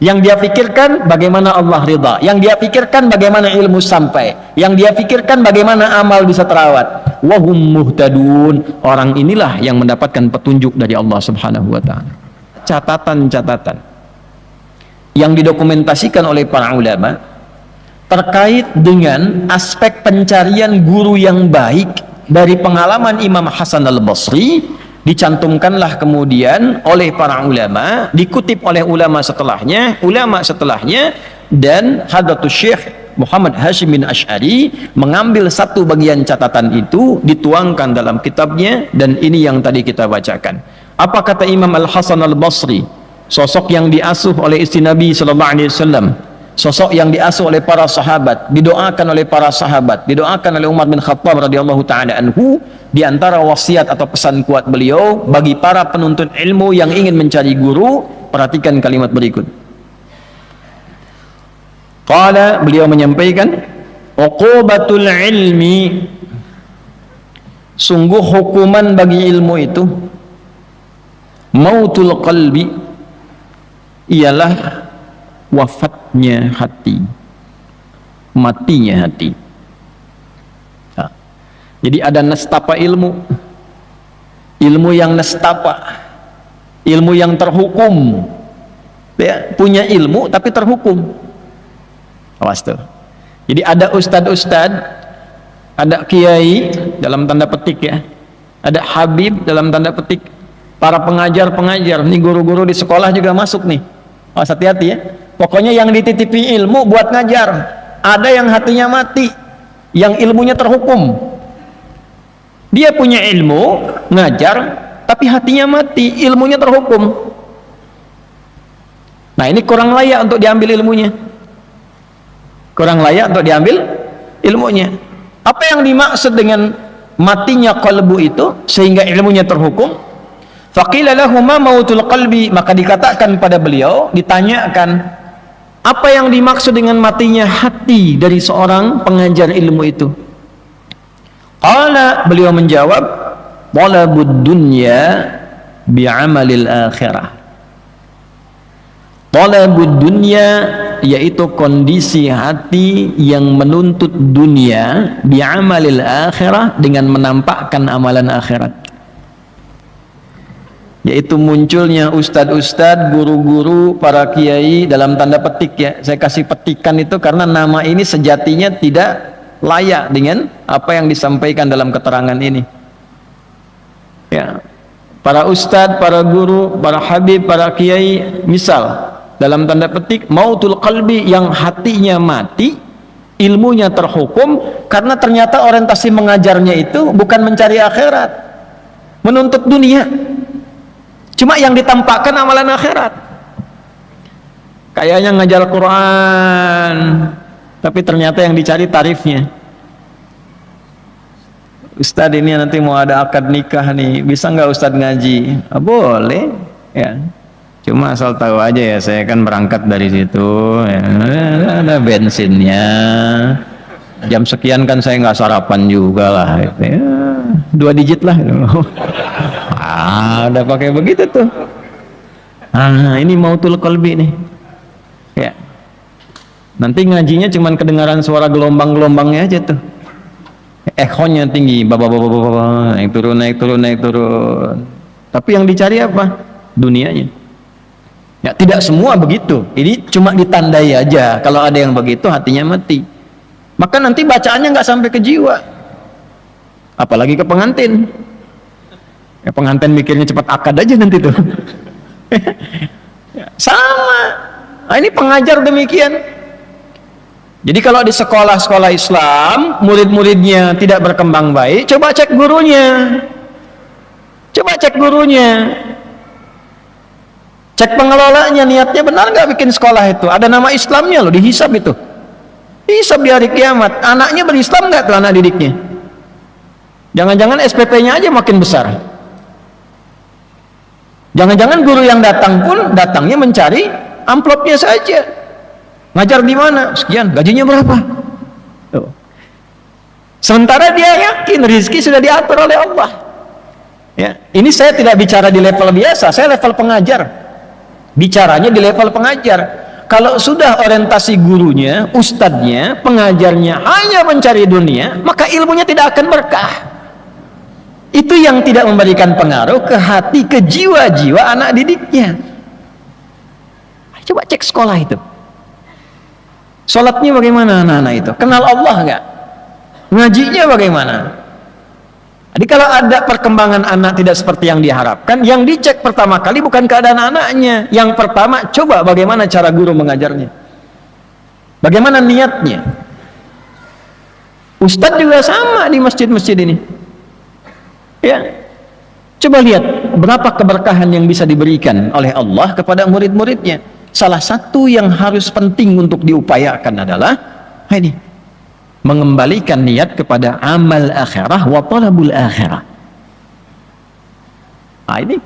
Yang dia pikirkan bagaimana Allah ridha, yang dia pikirkan bagaimana ilmu sampai, yang dia pikirkan bagaimana amal bisa terawat. Wahum muhtadun, orang inilah yang mendapatkan petunjuk dari Allah Subhanahu wa taala. Catatan-catatan yang didokumentasikan oleh para ulama terkait dengan aspek pencarian guru yang baik dari pengalaman Imam Hasan al-Basri dicantumkanlah kemudian oleh para ulama, dikutip oleh ulama setelahnya, dan Hadratus Syekh Muhammad Hashim bin Asy'ari mengambil satu bagian catatan itu dituangkan dalam kitabnya, dan ini yang tadi kita bacakan. Apa kata Imam Al-Hasan al-Basri, sosok yang diasuh oleh istri Nabi sallallahu alaihi wasallam, sosok yang diasuh oleh para sahabat, didoakan oleh para sahabat, didoakan oleh Umar bin Khattab radhiyallahu taala anhu. Di antara wasiat atau pesan kuat beliau bagi para penuntut ilmu yang ingin mencari guru, perhatikan kalimat berikut. Qala, beliau menyampaikan, uqubatul ilmi, sungguh hukuman bagi ilmu itu, mautul qalbi, ialah wafatnya hati, matinya hati. Jadi ada nestapa ilmu, ilmu yang nestapa, ilmu yang terhukum, ya, punya ilmu tapi terhukum. Awas tuh. Jadi ada ustad-ustad, ada kiai dalam tanda petik ya, ada habib dalam tanda petik, para pengajar-pengajar, nih guru-guru di sekolah juga masuk nih. Awas, hati-hati ya. Pokoknya yang dititipi ilmu buat ngajar. Ada yang hatinya mati, yang ilmunya terhukum. Dia punya ilmu, ngajar, tapi hatinya mati, ilmunya terhukum. Nah, ini kurang layak untuk diambil ilmunya. Kurang layak untuk diambil ilmunya. Apa yang dimaksud dengan matinya qalbu itu sehingga ilmunya terhukum? Faqila lahu ma mautul qalbi, maka dikatakan pada beliau, ditanyakan, apa yang dimaksud dengan matinya hati dari seorang pengajar ilmu itu? Qala, beliau menjawab, talabud dunya bi'amalil akhirah. Talabud dunya, yaitu kondisi hati yang menuntut dunia, bi'amalil akhirah, dengan menampakkan amalan akhirat. Yaitu munculnya ustad-ustad, guru-guru, para kiai dalam tanda petik ya. Saya kasih petikan itu karena nama ini sejatinya tidak layak dengan apa yang disampaikan dalam keterangan ini. Ya, para ustadz, para guru, para habib, para kiai, misal dalam tanda petik mautul qalbi, yang hatinya mati, ilmunya terhukum karena ternyata orientasi mengajarnya itu bukan mencari akhirat, menuntut dunia. Cuma yang ditampakkan amalan akhirat. Kayaknya ngajar Quran, tapi ternyata yang dicari tarifnya. Ustadz, ini nanti mau ada akad nikah nih, bisa nggak Ustadz ngaji? Boleh ya, cuma asal tahu aja ya, saya kan berangkat dari situ ya, ada bensinnya, jam sekian kan saya nggak sarapan juga lah gitu ya, 2 digit lah udah pakai begitu tuh. Ini mautul qalbi nih ya. Nanti ngajinya cuman kedengaran suara gelombang-gelombangnya aja tuh, echonya tinggi, naik turun. Tapi yang dicari apa? Dunianya. Ya, tidak semua begitu. Ini cuma ditandai aja. Kalau ada yang begitu, hatinya mati. Maka nanti bacaannya nggak sampai ke jiwa. Apalagi ke pengantin. Ya, pengantin mikirnya cepat akad aja nanti tuh. Sama. Nah, ini pengajar demikian. Jadi kalau di sekolah-sekolah Islam murid-muridnya tidak berkembang baik, coba cek gurunya, cek pengelolanya, niatnya benar nggak bikin sekolah itu, ada nama Islamnya loh, dihisab itu, hisab di hari kiamat. Anaknya berislam nggak tuh anak didiknya? Jangan-jangan SPP-nya aja makin besar. Jangan-jangan guru yang datang pun datangnya mencari amplopnya saja. Ngajar di mana? Sekian, gajinya berapa? Tuh. Sementara dia yakin rezeki sudah diatur oleh Allah. Ya, ini saya tidak bicara di level biasa, saya level pengajar. Bicaranya di level pengajar. Kalau sudah orientasi gurunya, ustadznya, pengajarnya hanya mencari dunia, maka ilmunya tidak akan berkah. Itu yang tidak memberikan pengaruh ke hati, ke jiwa-jiwa anak didiknya. Coba cek sekolah itu. Sholatnya bagaimana anak-anak itu? Kenal Allah nggak? Ngajinya bagaimana? Jadi kalau ada perkembangan anak tidak seperti yang diharapkan, yang dicek pertama kali bukan keadaan anaknya. Yang pertama, coba bagaimana cara guru mengajarnya. Bagaimana niatnya. Ustadz juga sama di masjid-masjid ini. Ya, coba lihat berapa keberkahan yang bisa diberikan oleh Allah kepada murid-muridnya. Salah satu yang harus penting untuk diupayakan adalah ini, mengembalikan niat kepada amal akhirah wa talabul akhirah. Nah, ini.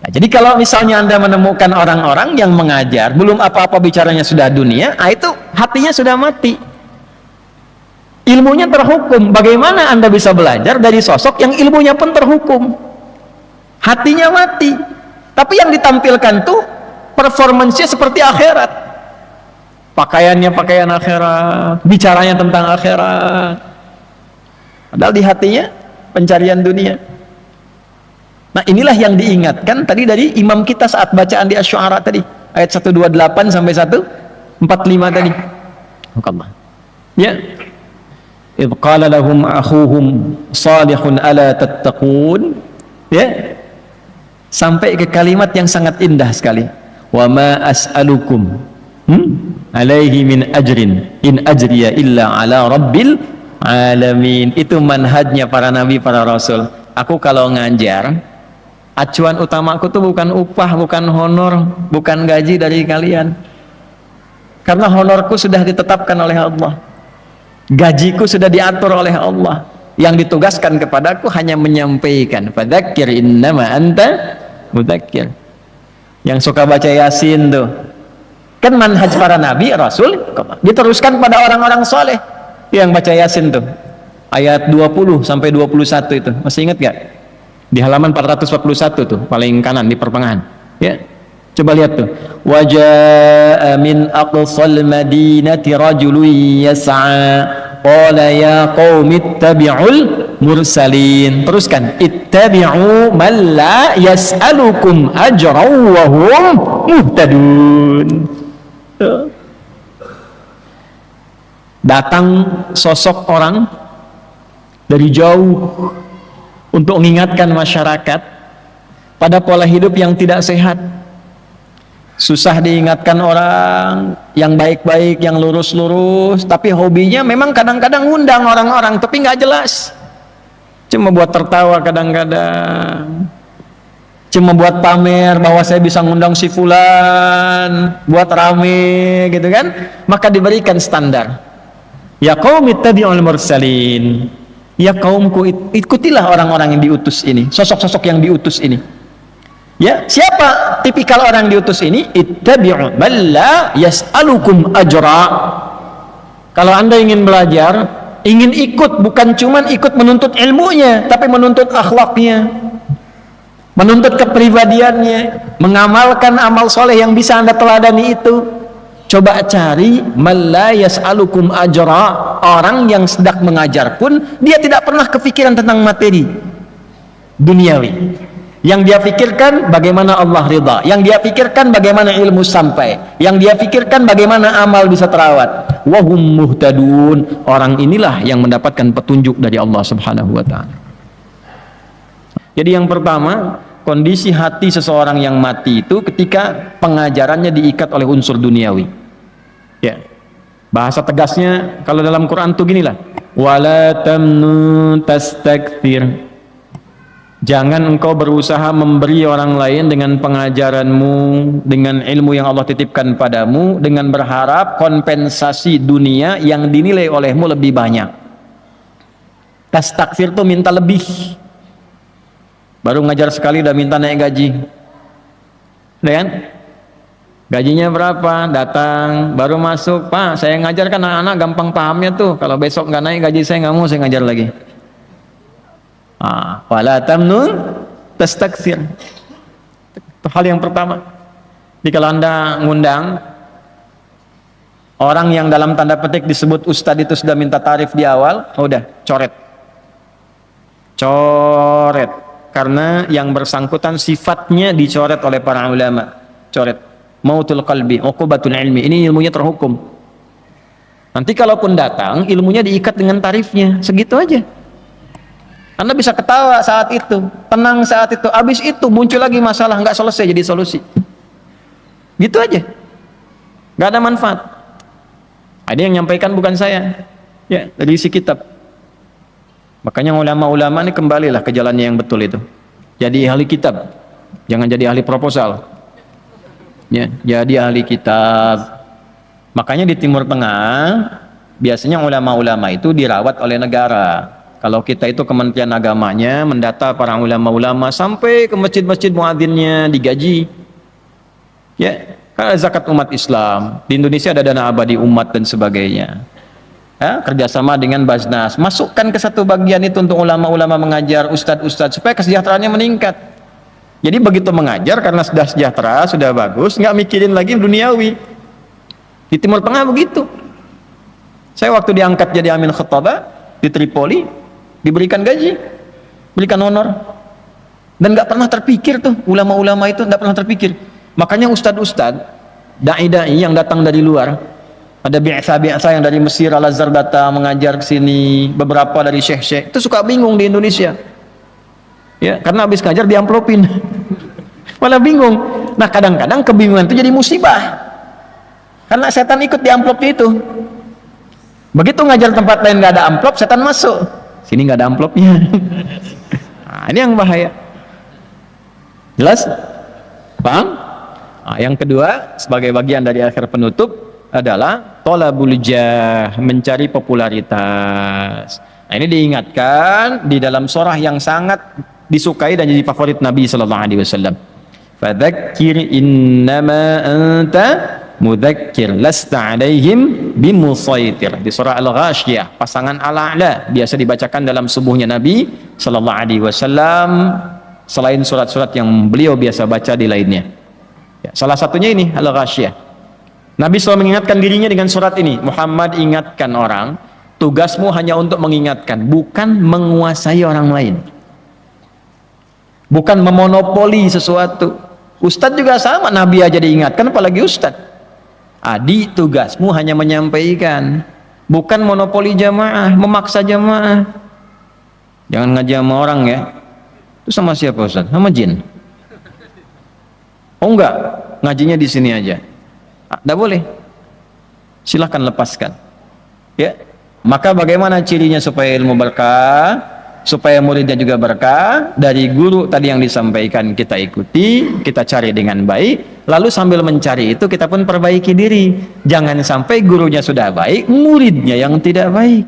Nah, jadi kalau misalnya Anda menemukan orang-orang yang mengajar, belum apa-apa bicaranya sudah dunia, itu hatinya sudah mati. Ilmunya terhukum. Bagaimana Anda bisa belajar dari sosok yang ilmunya pun terhukum? Hatinya mati. Tapi yang ditampilkan tuh performancenya seperti akhirat. Pakaiannya pakaian akhirat, bicaranya tentang akhirat. Padahal di hatinya pencarian dunia. Nah, inilah yang diingatkan tadi dari imam kita saat bacaan di Asy-Syu'ara tadi, ayat 128 sampai 145 tadi. Allah. Ya. Idz qala lahum akhuhum salihun ala tattaqun. Ya. Sampai ke kalimat yang sangat indah sekali. Wa ma as'alukum alaihi min ajrin in ajriya illa ala rabbil alamin. Itu manhajnya para nabi, para rasul. Aku kalau ngajar, acuan utamaku tuh bukan upah, bukan honor, bukan gaji dari kalian. Karena honorku sudah ditetapkan oleh Allah, gajiku sudah diatur oleh Allah. Yang ditugaskan kepadaku hanya menyampaikan, fadzakir innama anta mudzakir. Yang suka baca Yasin tuh kan manhaj para nabi, rasul, diteruskan pada orang-orang soleh yang baca Yasin tuh ayat 20 sampai 21 itu, masih ingat gak? Di halaman 441 tuh paling kanan di pertengahan, ya. Coba lihat tuh, wajaa min aqsal madinati rajulun yas'a qala ya qaumi ittabi'ul mursalin. Teruskan, ittabi'u man la yas'alukum ajran wa hum muhtadun. Datang sosok orang dari jauh untuk mengingatkan masyarakat pada pola hidup yang tidak sehat. Susah diingatkan orang yang baik-baik, yang lurus-lurus, tapi hobinya memang kadang-kadang ngundang orang-orang, tapi nggak jelas. Cuma buat tertawa kadang-kadang, cuma buat pamer bahwa saya bisa ngundang si fulan, buat rame gitu kan. Maka diberikan standar, ya qaum ittabi'ul mursalin. Ya kaumku, ikutilah orang-orang yang diutus ini, sosok-sosok yang diutus ini. Ya, siapa tipikal orang diutus ini? Ittabi'u man la yas'alukum ajra. Kalau Anda ingin belajar, ingin ikut, bukan cuman ikut menuntut ilmunya, tapi menuntut akhlaknya, menuntut kepribadiannya, mengamalkan amal soleh yang bisa Anda teladani itu. Coba cari man la yas'alukum ajra. Orang yang sedang mengajar pun dia tidak pernah kepikiran tentang materi duniawi. Yang dia pikirkan bagaimana Allah ridha, yang dia pikirkan bagaimana ilmu sampai, yang dia pikirkan bagaimana amal bisa terawat. Wahum muhtadun. Orang inilah yang mendapatkan petunjuk dari Allah Subhanahu wa ta'ala. Jadi yang pertama, kondisi hati seseorang yang mati itu ketika pengajarannya diikat oleh unsur duniawi. Ya. Bahasa tegasnya kalau dalam Quran tuh ginilah, wala tamnun tastakthir. Jangan engkau berusaha memberi orang lain dengan pengajaranmu, dengan ilmu yang Allah titipkan padamu, dengan berharap kompensasi dunia yang dinilai olehmu lebih banyak. Tastakthir tuh minta lebih. Baru ngajar sekali udah minta naik gaji. Udah kan? Gajinya berapa? Datang, baru masuk, Pak, saya ngajar kan anak-anak gampang pahamnya tuh. Kalau besok nggak naik gaji saya nggak mau saya ngajar lagi. Wala tamnun tastakthir. Itu hal yang pertama. Jadi kalau Anda ngundang orang yang dalam tanda petik disebut ustadz itu sudah minta tarif di awal, udah coret. Coret. Karena yang bersangkutan sifatnya dicoret oleh para ulama. Coret. Mautul qalbi, uqubatul ilmi. Ini ilmunya terhukum. Nanti kalaupun datang, ilmunya diikat dengan tarifnya. Segitu aja. Anda bisa ketawa saat itu, tenang saat itu, habis itu muncul lagi masalah, nggak selesai jadi solusi. Gitu aja, nggak ada manfaat. Ada yang nyampaikan bukan saya, ya dari isi kitab. Makanya ulama-ulama ini kembalilah ke jalannya yang betul itu. Jadi ahli kitab, jangan jadi ahli proposal. Ya, jadi ahli kitab. Makanya di Timur Tengah biasanya ulama-ulama itu dirawat oleh negara. Kalau kita itu Kementerian Agamanya mendata para ulama-ulama sampai ke masjid-masjid muadzinnya digaji. Ya, karena zakat umat Islam. Di Indonesia ada dana abadi umat dan sebagainya. Ya, kerjasama dengan Basnas. Masukkan ke satu bagian itu untuk ulama-ulama mengajar, ustadz-ustadz supaya kesejahteraannya meningkat. Jadi begitu mengajar karena sudah sejahtera, sudah bagus, nggak mikirin lagi duniawi. Di Timur Tengah begitu. Saya waktu diangkat jadi amin khutbah di Tripoli, diberikan gaji, berikan honor, dan nggak pernah terpikir tuh ulama-ulama itu nggak pernah terpikir. Makanya ustadz-ustadz, dai-dai yang datang dari luar, ada biasa-biasa yang dari Mesir, Al-Azhar datang mengajar ke sini, beberapa dari syekh-syekh itu suka bingung di Indonesia, ya karena habis ngajar diamplopin, malah bingung. Nah kadang-kadang kebingungan itu jadi musibah, karena setan ikut di amplopnya itu. Begitu ngajar tempat lain nggak ada amplop, setan masuk. Sini nggak ada amplopnya. Nah, ini yang bahaya. Jelas? Paham? Nah, yang kedua sebagai bagian dari akhir penutup adalah thalabul jah, mencari popularitas. Nah, ini diingatkan di dalam surah yang sangat disukai dan jadi favorit Nabi sallallahu alaihi wasallam. Fadzakir innama anta mudzakir lasta alaihim bimusaitir. Di surah Al-Ghasyiyah, pasangan Al-A'la biasa dibacakan dalam subuhnya Nabi sallallahu alaihi wasallam selain surat-surat yang beliau biasa baca di lainnya. Ya, salah satunya ini Al-Ghasyiyah. Nabi selalu mengingatkan dirinya dengan surat ini. Muhammad, ingatkan orang, tugasmu hanya untuk mengingatkan, bukan menguasai orang lain, bukan memonopoli sesuatu. Ustadz juga sama, Nabi aja diingatkan apalagi ustadz. Adi, tugasmu hanya menyampaikan, bukan monopoli jamaah, memaksa jamaah. Jangan ngaji sama orang ya. Itu sama siapa Ustaz? Sama jin. Oh enggak, ngajinya di sini aja. Tidak boleh. Silahkan lepaskan. Ya. Maka bagaimana cirinya supaya ilmu berkah? Supaya muridnya juga berkah, dari guru tadi yang disampaikan kita ikuti, kita cari dengan baik, lalu sambil mencari itu kita pun perbaiki diri. Jangan sampai gurunya sudah baik, muridnya yang tidak baik.